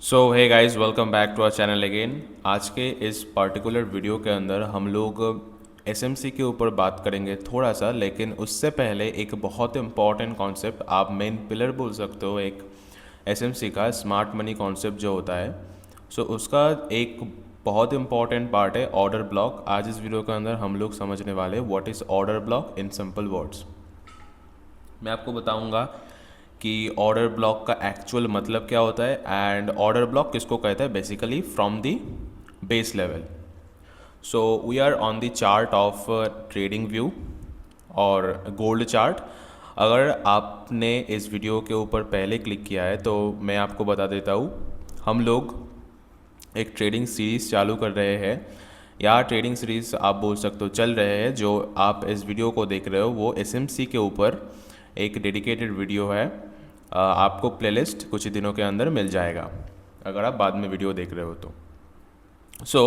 So hey guys, welcome back to our channel again. आज के इस पर्टिकुलर वीडियो के अंदर हम लोग एसएमसी के ऊपर बात करेंगे थोड़ा सा, लेकिन उससे पहले एक बहुत इंपॉर्टेंट कॉन्सेप्ट, आप मेन पिलर बोल सकते हो एक एसएमसी का, स्मार्ट मनी कॉन्सेप्ट जो होता है। सो उसका एक बहुत इंपॉर्टेंट पार्ट है ऑर्डर ब्लॉक। आज इस वीडियो के अंदर हम लोग समझने वाले what is order block in simple words. मैं आपको बताऊंगा कि ऑर्डर ब्लॉक का एक्चुअल मतलब क्या होता है एंड ऑर्डर ब्लॉक किसको कहता है basically from the base level. So we are on the chart of TradingView और गोल्ड चार्ट। अगर आपने इस वीडियो के ऊपर पहले क्लिक किया है तो मैं आपको बता देता हूँ, हम लोग एक ट्रेडिंग सीरीज़ चालू कर रहे हैं, या ट्रेडिंग सीरीज़ आप बोल सकते हो चल रहे हैं। जो आप इस वीडियो को देख रहे हो वो एसएमसी के ऊपर एक डेडिकेटेड वीडियो है। आपको प्लेलिस्ट कुछ ही दिनों के अंदर मिल जाएगा अगर आप बाद में वीडियो देख रहे हो तो। So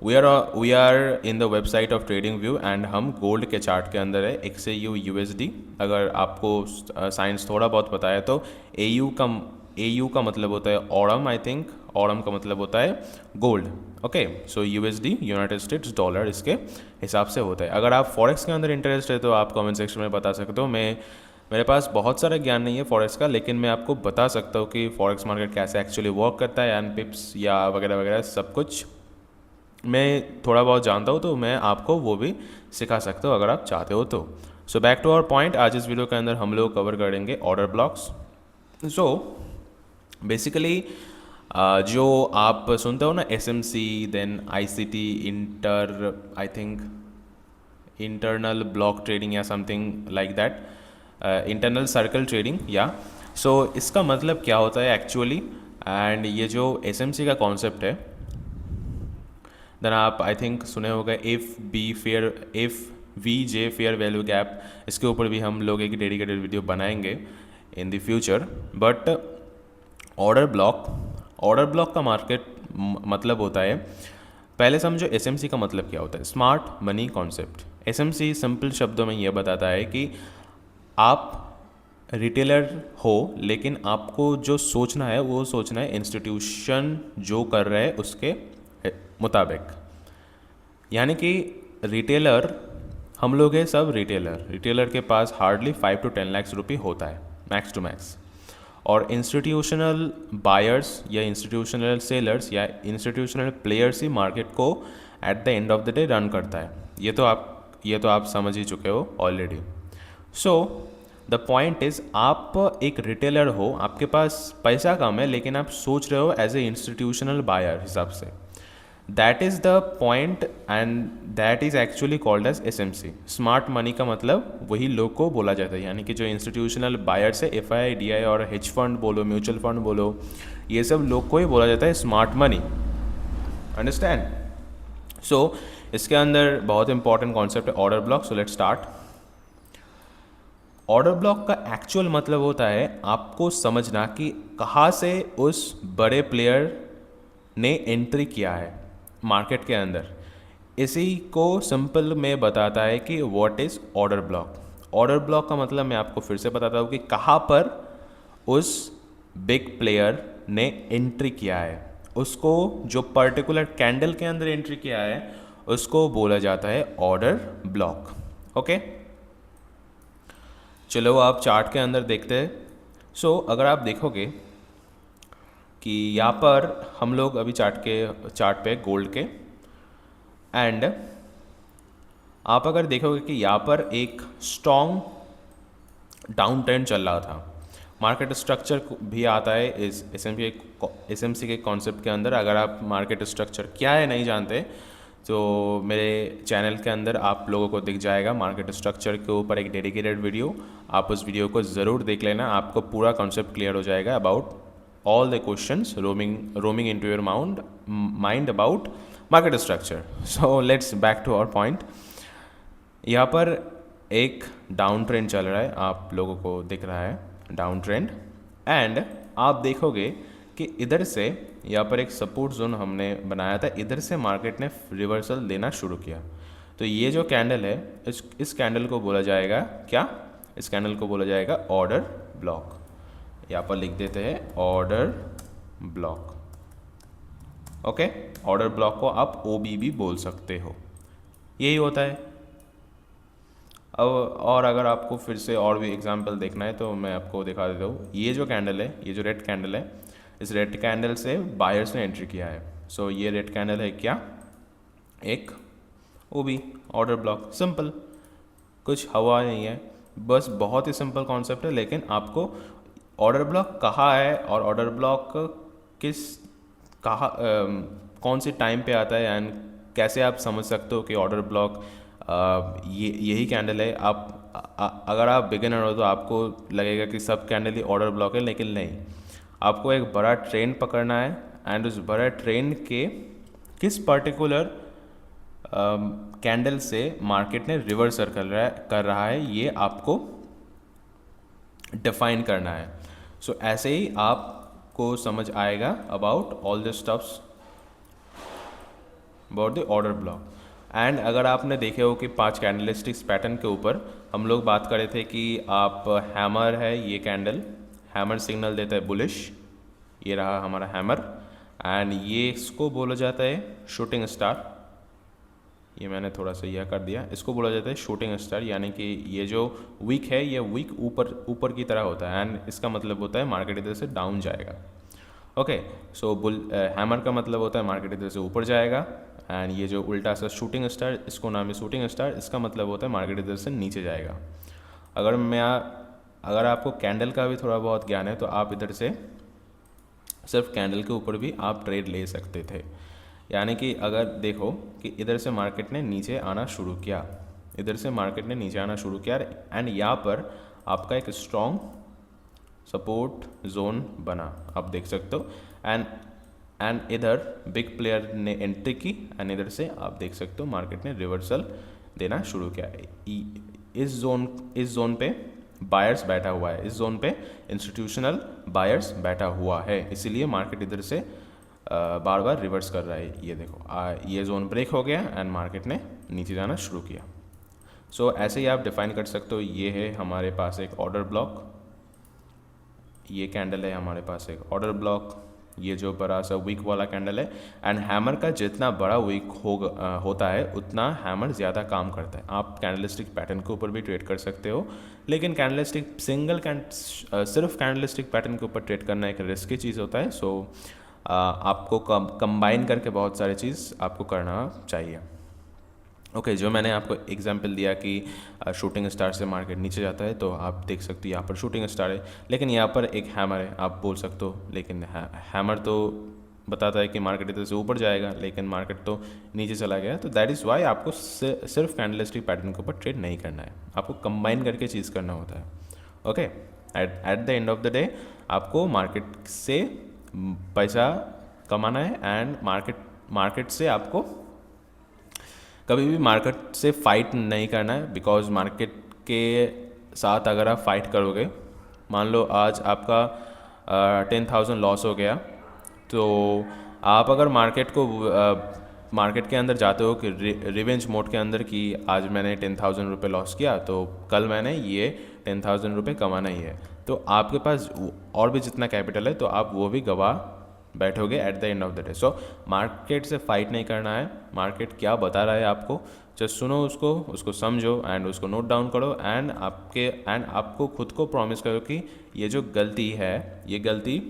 we are in the website of TradingView and हम गोल्ड के चार्ट के अंदर है XAU USD। अगर आपको साइंस थोड़ा बहुत पता है तो AU का मतलब होता है ऑरम, आई थिंक ऑरम का मतलब होता है गोल्ड। ओके, सो USD यूनाइटेड स्टेट्स डॉलर इसके हिसाब से होता है। अगर आप फॉरेक्स के अंदर इंटरेस्ट है तो आप कमेंट सेक्शन में बता सकते हो। मेरे पास बहुत सारा ज्ञान नहीं है फॉरेक्स का, लेकिन मैं आपको बता सकता हूँ कि फॉरेक्स मार्केट कैसे एक्चुअली वर्क करता है एंड पिप्स या वगैरह वगैरह सब कुछ मैं थोड़ा बहुत जानता हूँ, तो मैं आपको वो भी सिखा सकता हूँ अगर आप चाहते हो तो। So back to our point, आज इस वीडियो के अंदर हम लोग कवर करेंगे ऑर्डर ब्लॉक्स। सो बेसिकली जो आप सुनते हो ना SMC, then ICT, I think internal block trading या something like that, internal circle trading या। सो इसका मतलब क्या होता है एक्चुअली, एंड ये जो SMC का कॉन्सेप्ट है, देन आप आई थिंक सुने होगा F V G fair value gap. इसके ऊपर भी हम लोग एक डेडिकेटेड वीडियो बनाएंगे in the future. But order block का मार्केट मतलब होता है, पहले समझो SMC का मतलब क्या होता है, smart money concept. SMC simple शब्दों में यह बताता है कि आप रिटेलर हो, लेकिन आपको जो सोचना है वो सोचना है इंस्टीट्यूशन जो कर रहे हैं उसके मुताबिक। यानी कि रिटेलर, हम लोग हैं सब रिटेलर के पास हार्डली 5 to 10 लाख रुपये होता है मैक्स टू मैक्स। और इंस्टीट्यूशनल बायर्स या इंस्टीट्यूशनल सेलर्स या इंस्टीट्यूशनल प्लेयर्स ही मार्केट को eight the end of the day run करता है। ये तो आप समझ ही चुके हो already. So the point is, आप एक रिटेलर हो, आपके पास पैसा कम है, लेकिन आप सोच रहे हो एज ए इंस्टीट्यूशनल बायर हिसाब से। That is the point and that is actually called as SMC। Smart money का मतलब वही लोग को बोला जाता है, यानी कि जो इंस्टीट्यूशनल बायर्स है, FI DI और हेज फंड बोलो, म्यूचुअल फंड बोलो, ये सब लोग को ही बोला जाता है स्मार्ट मनी। अंडरस्टैंड? सो इसके अंदर बहुत इंपॉर्टेंट कॉन्सेप्ट है order block. So let's start. Order block का एक्चुअल मतलब होता है आपको समझना कि कहाँ से उस बड़े प्लेयर ने एंट्री किया है मार्केट के अंदर। इसी को सिंपल में बताता है कि what is order block. Order block का मतलब मैं आपको फिर से बताता हूँ कि कहाँ पर उस बिग प्लेयर ने एंट्री किया है, उसको जो पर्टिकुलर कैंडल के अंदर एंट्री किया है उसको बोला जाता है ऑर्डर ब्लॉक। ओके, चलो आप चार्ट के अंदर देखते हैं। सो अगर आप देखोगे कि यहाँ पर हम लोग अभी चार्ट पे गोल्ड के, एंड आप अगर देखोगे कि यहाँ पर एक स्ट्रॉन्ग डाउन ट्रेंड चल रहा था। मार्केट स्ट्रक्चर भी आता है इस SMC के कॉन्सेप्ट के अंदर। अगर आप मार्केट स्ट्रक्चर क्या है नहीं जानते तो मेरे चैनल के अंदर आप लोगों को दिख जाएगा मार्केट स्ट्रक्चर के ऊपर एक डेडिकेटेड वीडियो। आप उस वीडियो को ज़रूर देख लेना, आपको पूरा कॉन्सेप्ट क्लियर हो जाएगा about all the questions roaming into your mind about market structure. So let's back to our point. यहाँ पर एक डाउन ट्रेंड चल रहा है, आप लोगों को दिख रहा है डाउन ट्रेंड, एंड आप देखोगे कि इधर से यहाँ पर एक सपोर्ट जोन हमने बनाया था, इधर से मार्केट ने रिवर्सल देना शुरू किया। तो ये जो कैंडल है इस कैंडल को बोला जाएगा क्या, इस कैंडल को बोला जाएगा ऑर्डर ब्लॉक। यहाँ पर लिख देते हैं order block. Okay, order block को आप OB भी बोल सकते हो, यही होता है। अब और अगर आपको फिर से और भी एग्जांपल देखना है तो मैं आपको दिखा देता हूँ। ये जो कैंडल है, ये जो रेड कैंडल है, इस रेड कैंडल से बायर्स ने एंट्री किया है। सो ये रेड कैंडल है क्या, एक OB, ऑर्डर ब्लॉक, सिंपल, कुछ हवा नहीं है, बस बहुत ही सिंपल कॉन्सेप्ट है। लेकिन आपको ऑर्डर ब्लॉक कहाँ है और ऑर्डर ब्लॉक किस कहाँ कौन से टाइम पे आता है एंड कैसे आप समझ सकते हो कि ऑर्डर ब्लॉक ये यही कैंडल है। अगर आप बिगिनर हो तो आपको लगेगा कि सब कैंडल ही ऑर्डर ब्लॉक है, लेकिन नहीं, आपको एक बड़ा ट्रेंड पकड़ना है एंड उस बड़ा ट्रेंड के किस पर्टिकुलर कैंडल से मार्केट ने रिवर्सल कर रहा है ये आपको डिफाइन करना है। सो ऐसे ही आपको समझ आएगा about all the stuffs about the order block. And अगर आपने देखे हो कि 5 कैंडलस्टिक्स पैटर्न के ऊपर हम लोग बात कर रहे थे कि आप हैमर है, ये कैंडल हैमर सिग्नल देता है बुलिश, ये रहा हमारा हैमर, एंड ये इसको बोला जाता है शूटिंग स्टार। ये मैंने थोड़ा सा यह कर दिया, इसको बोला जाता है शूटिंग स्टार, यानी कि ये जो वीक है ये वीक ऊपर की तरह होता है एंड इसका मतलब होता है मार्केट इधर से डाउन जाएगा। ओके, सो हैमर का मतलब होता है मार्केट इधर से ऊपर जाएगा, एंड ये जो उल्टा सा शूटिंग स्टार, इसको नाम है शूटिंग स्टार, इसका मतलब होता है मार्केट इधर से नीचे जाएगा। अगर आपको कैंडल का भी थोड़ा बहुत ज्ञान है तो आप इधर से सिर्फ कैंडल के ऊपर भी आप ट्रेड ले सकते थे। यानी कि अगर देखो कि इधर से मार्केट ने नीचे आना शुरू किया, इधर से मार्केट ने नीचे आना शुरू किया एंड यहाँ पर आपका एक स्ट्रॉन्ग सपोर्ट जोन बना, आप देख सकते हो, एंड इधर बिग प्लेयर ने एंट्री की एंड इधर से आप देख सकते हो मार्केट ने रिवर्सल देना शुरू किया। इस जोन पे बायर्स बैठा हुआ है, इस जोन पे इंस्टीट्यूशनल बायर्स बैठा हुआ है, इसीलिए मार्केट इधर से बार बार रिवर्स कर रहा है। ये देखो ये जोन ब्रेक हो गया एंड मार्केट ने नीचे जाना शुरू किया। सो ऐसे ही आप डिफाइन कर सकते हो, ये है हमारे पास एक ऑर्डर ब्लॉक, ये कैंडल है हमारे पास एक ऑर्डर ब्लॉक, ये जो बड़ा सा वीक वाला कैंडल है, एंड हैमर का जितना बड़ा वीक होता है उतना हैमर ज़्यादा काम करता है। आप कैंडलस्टिक पैटर्न के ऊपर भी ट्रेड कर सकते हो, लेकिन सिर्फ कैंडलस्टिक पैटर्न के ऊपर ट्रेड करना एक रिस्की चीज़ होता है। सो आपको कंबाइन करके बहुत सारी चीज़ आपको करना चाहिए। ओके, जो मैंने आपको एग्जांपल दिया कि शूटिंग स्टार से मार्केट नीचे जाता है, तो आप देख सकते हो यहाँ पर शूटिंग स्टार है, लेकिन यहाँ पर एक हैमर है, आप बोल सकते हो, लेकिन हैमर तो बताता है कि मार्केट इधर से ऊपर जाएगा, लेकिन मार्केट तो नीचे चला गया। तो दैट इज़ वाई आपको सिर्फ कैंडलस्टिक पैटर्न के ऊपर ट्रेड नहीं करना है, आपको कंबाइन करके चीज़ करना होता है। Okay, eight the end of the day आपको मार्केट से पैसा कमाना है एंड मार्केट से आपको कभी भी मार्केट से फाइट नहीं करना है, बिकॉज मार्केट के साथ अगर आप फाइट करोगे, मान लो आज आपका 10,000 लॉस हो गया, तो आप अगर मार्केट के अंदर जाते हो कि रिवेंज मोड के अंदर कि आज मैंने 10,000 रुपये लॉस किया, तो कल मैंने ये 10,000 रुपये कमाना ही है, तो आपके पास और भी जितना कैपिटल है तो आप वो भी गवा बैठोगे eight the end of the day. So market से फाइट नहीं करना है, मार्केट क्या बता रहा है आपको जस्ट सुनो उसको समझो एंड उसको नोट डाउन करो, एंड आपको खुद को प्रॉमिस करो कि ये जो गलती है, ये गलती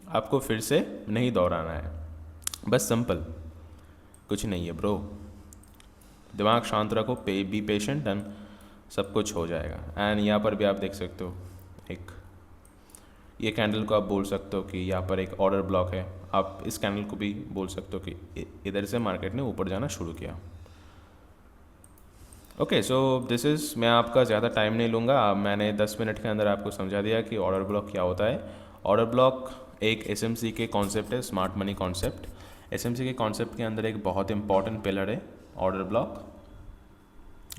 आपको फिर से नहीं दोहराना है। बस सिंपल, कुछ नहीं है ब्रो, दिमाग शांत रखो, बी पेशेंट एंड सब कुछ हो जाएगा। एंड यहाँ पर भी आप देख सकते हो एक ये कैंडल को आप बोल सकते हो कि यहाँ पर एक ऑर्डर ब्लॉक है, आप इस कैंडल को भी बोल सकते हो कि इधर से मार्केट ने ऊपर जाना शुरू किया। ओके, सो दिस इज़, मैं आपका ज़्यादा टाइम नहीं लूँगा, मैंने 10 मिनट के अंदर आपको समझा दिया कि ऑर्डर ब्लॉक क्या होता है। ऑर्डर ब्लॉक एक एसएमसी के कॉन्सेप्ट है, स्मार्ट मनी कॉन्सेप्ट। एसएमसी के कॉन्सेप्ट के अंदर एक बहुत इंपॉर्टेंट पिलर है order block.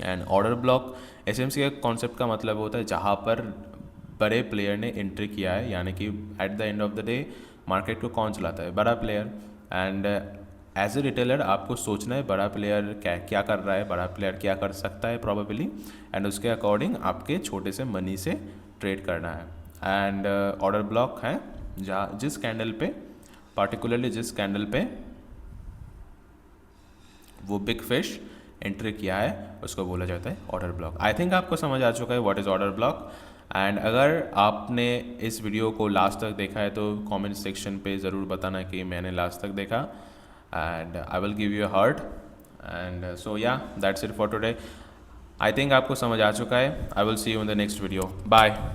And order block SMC के कॉन्सेप्ट का मतलब होता है जहाँ पर बड़े प्लेयर ने एंट्री किया है, यानी कि at the end of the day market को कौन चलाता है, बड़ा player. And as a retailer आपको सोचना है बड़ा प्लेयर क्या कर रहा है, बड़ा प्लेयर क्या कर सकता है प्रॉबेबली, एंड उसके अकॉर्डिंग आपके छोटे से मनी से ट्रेड करना है। एंड ऑर्डर ब्लॉक है जहाँ जिस कैंडल पे वो बिग फिश एंट्री किया है उसको बोला जाता है ऑर्डर ब्लॉक। आई थिंक आपको समझ आ चुका है what is order block. And अगर आपने इस वीडियो को लास्ट तक देखा है तो कमेंट सेक्शन पे ज़रूर बताना कि मैंने लास्ट तक देखा, and I will give you a heart. And so yeah that's it for today. I think आपको समझ आ चुका है। I will see you in the next video. Bye.